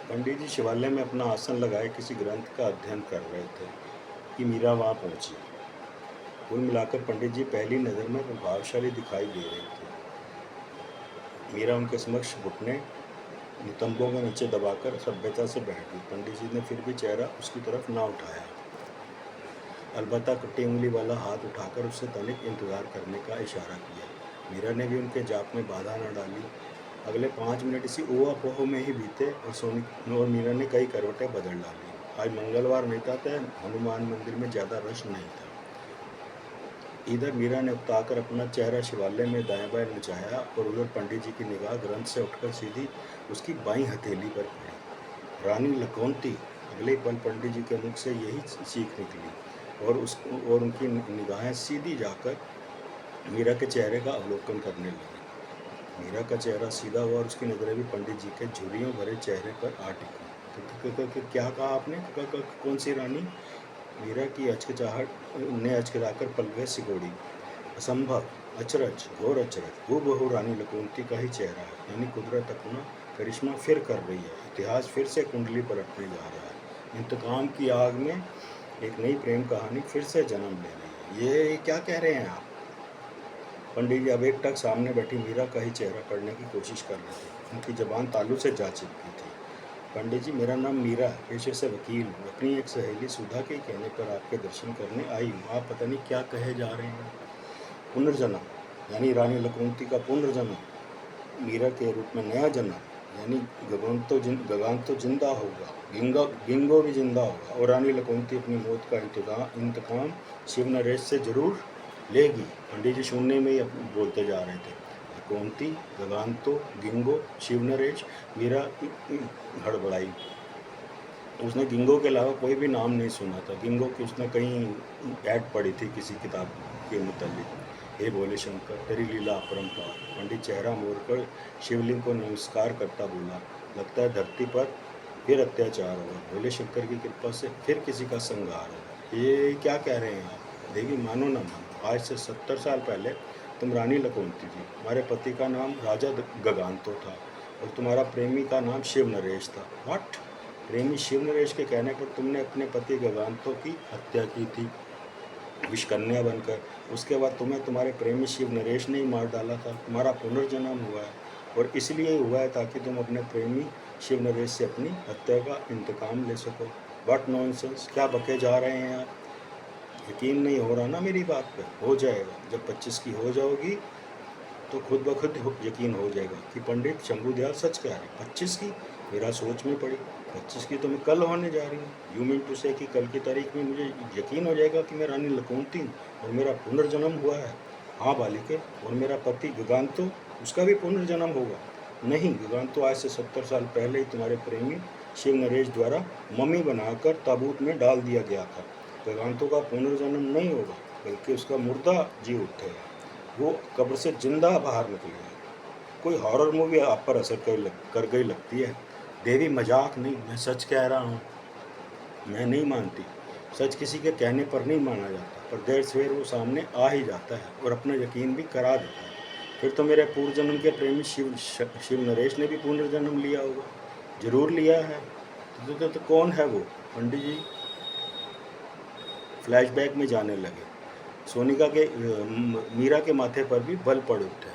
पंडित जी शिवालय में अपना आसन लगाए किसी ग्रंथ का अध्ययन कर रहे थे कि मीरा वहां पहुंची। कुल मिलाकर पंडित जी पहली नज़र में प्रभावशाली दिखाई दे रहे थे। मीरा उनके समक्ष घुटने नितंबों के नीचे दबाकर सभ्यता से बैठ गई। पंडित जी ने फिर भी चेहरा उसकी तरफ ना उठाया, अलबत्ता कटी उंगली वाला हाथ उठाकर उससे तनिक इंतजार करने का इशारा किया। मीरा ने भी उनके जाप में बाधा न डाली। अगले 5 मिनट इसी ओहापोह में ही बीते और मीरा ने कई करवटें बदल डाली। आज मंगलवार नहीं था, हनुमान मंदिर में ज़्यादा रश नहीं था। इधर मीरा ने उकताकर अपना चेहरा शिवालय में दाएं बाएं नचाया और उधर पंडित जी की निगाह ग्रंथ से उठकर सीधी उसकी बाईं हथेली पर पड़ी। रानी लखोंती। अगले पल पंडित जी के मुख से यही चीख निकली और उनकी निगाहें सीधी जाकर मीरा के चेहरे का अवलोकन करने लगी। मीरा का चेहरा सीधा हुआ और उसकी नज़रें भी पंडित जी के झुर्रियों भरे चेहरे पर आ टिकी। क्या कहा आपने? कौन सी रानी? मीरा की अचकचाहट ने अचकचाकर पलकें सिकोड़ी। असंभव, अचरज, घोर अचरज, हूबहू रानी लखोंती का ही चेहरा है। यानी कुदरत अपना करिश्मा फिर कर रही है। इतिहास फिर से कुंडली पलटने जा रहा है। इंतकाम की आग में एक नई प्रेम कहानी फिर से जन्म ले रही है। ये क्या कह रहे हैं आप? पंडित जी अब एक टक सामने बैठी मीरा का ही चेहरा पढ़ने की कोशिश कर रहे थे। उनकी जबान तालू से जा चिपकी थी। पंडित जी, मेरा नाम मीरा, पेशे से वकील हूँ। अपनी एक सहेली सुधा के कहने पर आपके दर्शन करने आई हूँ। आप पता नहीं क्या कहे जा रहे हैं। पुनर्जन्म, यानी रानी लखोंती का पुनर्जन्म, मीरा के रूप में नया जन्म, यानी गगन तो जिंदा होगा, गिंगो भी जिंदा होगा और रानी लखोंती अपनी मौत का इंतकाम शिव नरेश से जरूर लेगी। पंडित जी शून्य में ही बोलते जा रहे थे। लखोंती, गगांतो, गिंगो, शिव नरेश। मीरा हड़बड़ाई। उसने गिंगो के अलावा कोई भी नाम नहीं सुना था। गिंगो की उसने कहीं ऐड पढ़ी थी किसी किताब के मुतालिक। हे भोले शंकर, तेरी लीला अपरंपार। पंडित चेहरा मोड़कर शिवलिंग को नमस्कार करता बोला, लगता है धरती पर फिर अत्याचार होगा। भोले शंकर की कृपा से फिर किसी का संहार होगा। ये क्या कह रहे हैं आप? देवी, मानो न मानो, आज से 70 साल पहले तुम रानी लखोंती थी। तुम्हारे पति का नाम राजा गगांतो था और तुम्हारा प्रेमी का नाम शिव नरेश था। व्हाट? प्रेमी शिव नरेश के कहने पर तुमने अपने पति गगांतो की हत्या की थी विषकन्या बनकर। उसके बाद तुम्हें तुम्हारे प्रेमी शिव नरेश ने ही मार डाला था। तुम्हारा पुनर्जन्म हुआ है और इसलिए हुआ है ताकि तुम अपने प्रेमी शिव नरेश से अपनी हत्या का इंतकाम ले सको। व्हाट नॉनसेंस, क्या बके जा रहे हैं आप? यकीन नहीं हो रहा ना मेरी बात पे? हो जाएगा। जब 25 की हो जाओगी तो खुद ब खुद यकीन हो जाएगा कि पंडित शंभुदयाल सच कह रहे। 25 की? मेरा सोच में पड़ी। 25 की तो मैं कल होने जा रही हूँ। यू मीन टू से कि कल की तारीख में मुझे यकीन हो जाएगा कि मैं रानी लखोंती हूँ और मेरा पुनर्जन्म हुआ है। हाँ बालिके, और मेरा पति गगांतो, उसका भी पुनर्जन्म होगा। नहीं, गगांतो आज से 70 साल पहले ही तुम्हारे प्रेमी शिव नरेश द्वारा मम्मी बनाकर ताबूत में डाल दिया गया था। गगांतो का पुनर्जन्म नहीं होगा, बल्कि उसका मुर्दा जी उठेगा। वो कब्र से जिंदा बाहर निकलेगा। कोई हॉरर मूवी आप पर असर कर गई लगती है। देवी, मजाक नहीं, मैं सच कह रहा हूँ। मैं नहीं मानती। सच किसी के कहने पर नहीं माना जाता, पर देर सवेर वो सामने आ ही जाता है और अपना यकीन भी करा देता है। फिर तो मेरे पूर्व जन्म के प्रेमी शिव नरेश ने भी पुनर्जन्म लिया होगा। जरूर लिया है। तो कौन है वो? पंडित जी फ्लैशबैक में जाने लगे। सोनिका के मीरा के माथे पर भी बल पड़ उठे।